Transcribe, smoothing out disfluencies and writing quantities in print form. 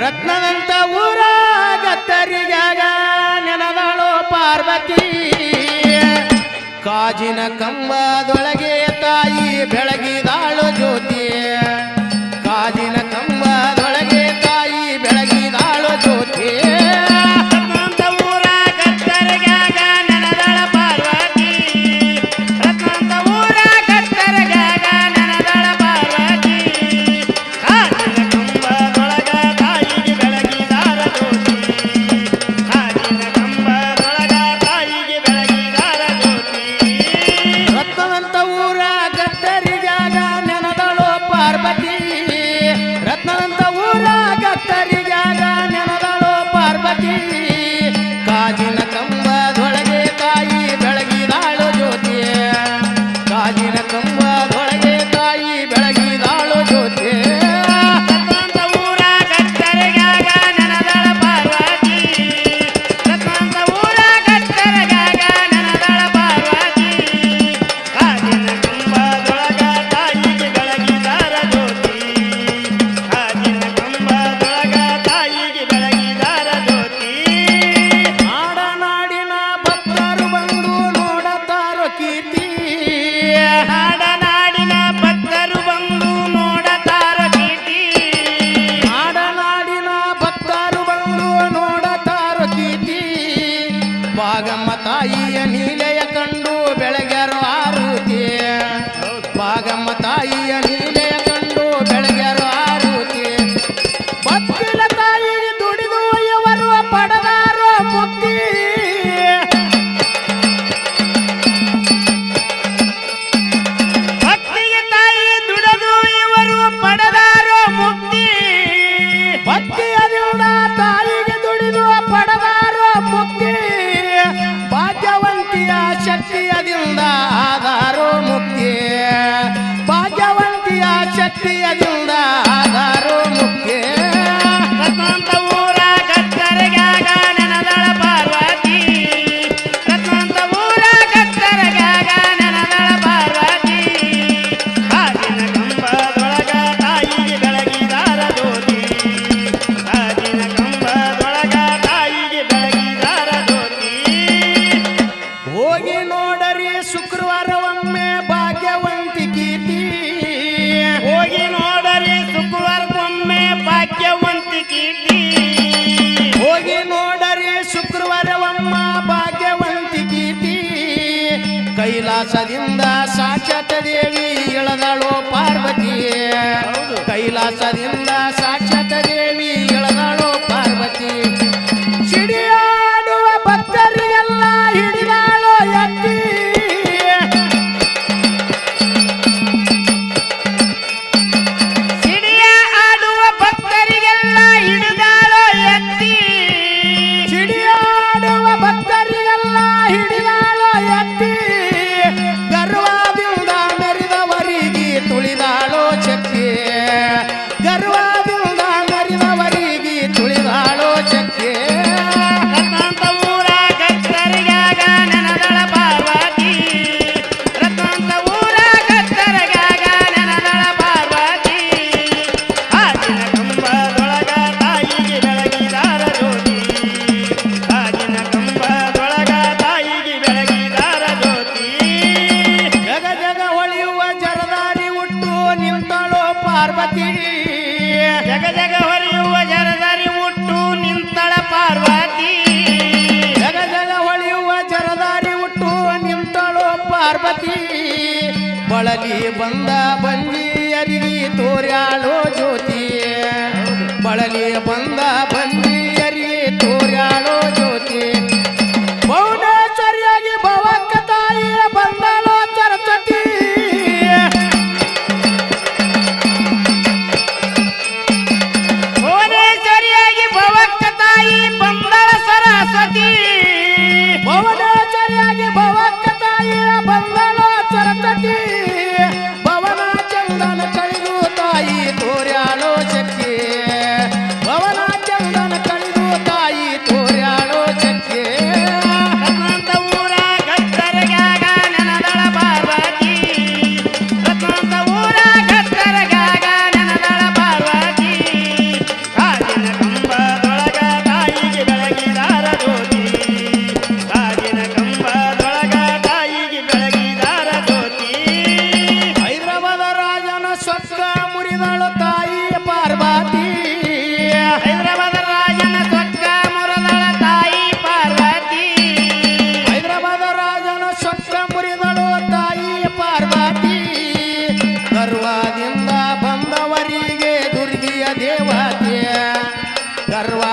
ರತ್ನದಂತ ಊರಾಗ ತರಿಗಾಗ ನೆನದಾಳೋ ಪಾರ್ವತಿ ಕಾಜಿನ ಕಂಬದೊಳಗೆ ತಾಯಿ ಬೆಳಗಿದಾಳು ಜ್ಯೋತಿ ಕಾಜಿನ ಕಂಬದೊಳಗೆ ತಾಯಿ ಬೆಳಗಿದಾಳು ಜ್ಯೋತಿ ಭಾಗಮ್ಮ ತಾಯಿಯ ನೀಲೆಯ ಕಂಡು ಬೆಳಗ್ಯಾರೋ ಆರುತಿ ಭಾಗಮ್ಮ ತಾಯಿಯ ನೀಲೆಯ ಕಂಡು ಬೆಳಗ್ಯಾರೋ ಆರುತಿ ಭಕ್ತಿಲ ತಾಯಿಗೆ ದುಡಿದು ಇವರು ಪಡೆದಾರೋ ಮುಕ್ತಿ ಭಕ್ತಿಗೆ ತಾಯಿ ದುಡಿದು ಇವರು ಪಡೆದಾರೋ ಮುಕ್ತಿ ಭಕ್ತಿಯದಿಂದ ತಾಯಿಗೆ ದುಡಿದು ಪಡೆದಾರೋ ಮುಕ್ತಿ ಭಾಗ್ಯವಂತಿಯ ಶಕ್ತಿಯದಿಂದ ಆಧಾರೋ ಮುಕ್ತಿ ಭಾಗ್ಯವಂತಿಯ ಶಕ್ತಿಯದಿಂದ ಆಧಾರೋ ಮುಕ್ತಿ ರತ್ನಂತ ಊರ ಕತ್ತರಗಾಗ ನೆನದಳ ಪಾರ್ವತಿ ರತ್ನಂತ ಊರ ಕತ್ತರಗಾಗ ನೆನದಳ ಪಾರ್ವತಿ ಕಾಜಿನ ಕಂಬದೊಳಗ ತಾಯಿಗೆ ಬೆಳಗಿದಾರ ಜ್ಯೋತಿ ಕಾಜಿನ ಕಂಬದೊಳಗ ತಾಯಿಗೆ ಬೆಳಗಿದಾರ ಜ್ಯೋತಿ ಹೋಗಿ ನೋಡರಿ ಶುಕ್ರವಾರವೊಮ್ಮೆ ಭಾಗ್ಯವಂತಿ ಕೀರ್ತಿ ಹೋಗಿ ನೋಡರಿ ಶುಕ್ರವಾರಕ್ಕೊಮ್ಮೆ ಭಾಗ್ಯವಂತಿ ಕೀರ್ತಿ ಹೋಗಿ ನೋಡರಿ ಶುಕ್ರವಾರವಮ್ಮ ಭಾಗ್ಯವಂತಿ ಕೀರ್ತಿ ಕೈಲಾಸದಿಂದ ಸಾಕ್ಷಾತ್ ದೇವಿ ಇಳದಳೋ ಪಾರ್ವತಿ ಕೈಲಾಸದಿಂದ ಸಾಕ್ಷಾತ್ ದೇವಿ ಇಳದಳೋ ಪಾರ್ವತಿ ಸಿಡಿಯಾಡುವ ಭಕ್ತರಿಗೆಲ್ಲ ಹಿಡಿದಾಳೋ ಎತ್ತಿ ಸಿಡಿಯ ಆಡುವ ಭಕ್ತರಿಗೆಲ್ಲ ಹಿಡಿದಾಳೋ ಎತ್ತಿ ಸಿಡಿಯಾಡುವ ಭಕ್ತರಿಗೆಲ್ಲ ಹಿಡಿದಾಳೋ ಎತ್ತಿ ಗರ್ವದಿಂದ ಮೆರೆದವರಿಗೆ ತುಳಿದಾಳೋ ಶಕ್ತಿ ಗರ್ವದಿಂದ ಮೆರೆದವರಿಗೆ ತುಳಿದಾಳೋ ಶಕ್ತಿ ರತ್ನಂತ ಊರ ಕತ್ತರಗಾಗ ನೆನದಳ ಪಾರ್ವತಿ ರತ್ನಂತ ಊರ ಕತ್ತರಗಾಗ ನೆನದಳ ಪಾರ್ವತಿ ಕಾಜಿನ ಕಂಬದೊಳಗ ತಾಯಿಗೆ ಬೆಳಗಿದಾರ ಜ್ಯೋತಿ ಕಾಜಿನ ಕಂಬದೊಳಗ ತಾಯಿಗೆ ಬೆಳಗಿದಾರ ಜ್ಯೋತಿ ಜಗ ಜಗ ಹೊಳೆಯುವ ಜರದಾರಿ ಹುಟ್ಟು ನಿಂತಳೋ ಪಾರ್ವತಿ ಜಗ ಜಗ ಹೊಳೆಯುವ ಜರದಾರಿ ಹುಟ್ಟು ನಿಂತಳ ಪಾರ್ವತಿ ಜಗ ಜಗ ಹೊಳೆಯುವ ಜರದಾರಿ ಹುಟ್ಟು ನಿಂತಳೋ ಪಾರ್ವತಿ ಬಳಲಿ ಬಂದ ಬಂದಿಯರಿಗೆ ತೋರ್ಯಾಳೋ ಜ್ಯೋತಿ ಬಳಲಿ ಬಂದ ಬಂದಿಯರಿಗೆ ತೋರ್ಯಾಳೋ ಜ್ಯೋತಿ ಭುವನೇಶ್ವರಿಯಾಗಿ ಭವಕ್ಕ ತಾಯಿಯ ಬಂದಳೋ ಸರಸ್ವತಿ ಭುವನೇಶ್ವರಿಯಾಗಿ ಭವಕ್ಕ ತಾಯಿ ಬಂದಳ ಸರಸ್ವತಿ ಭುವನೇಶ್ವರಿಯಾಗಿ ಭವಕ್ಕ ತಾಯಿಯ ಬಂದಳೋ ಸರಸ್ವತಿ ಭವನ ಚಂದನ ಕಳೆದು ತಾಯಿ ತೋರ್ಯಾಳೋ ಶಕ್ತಿ ಭವನ ಚಂದನ ಗರ್ವ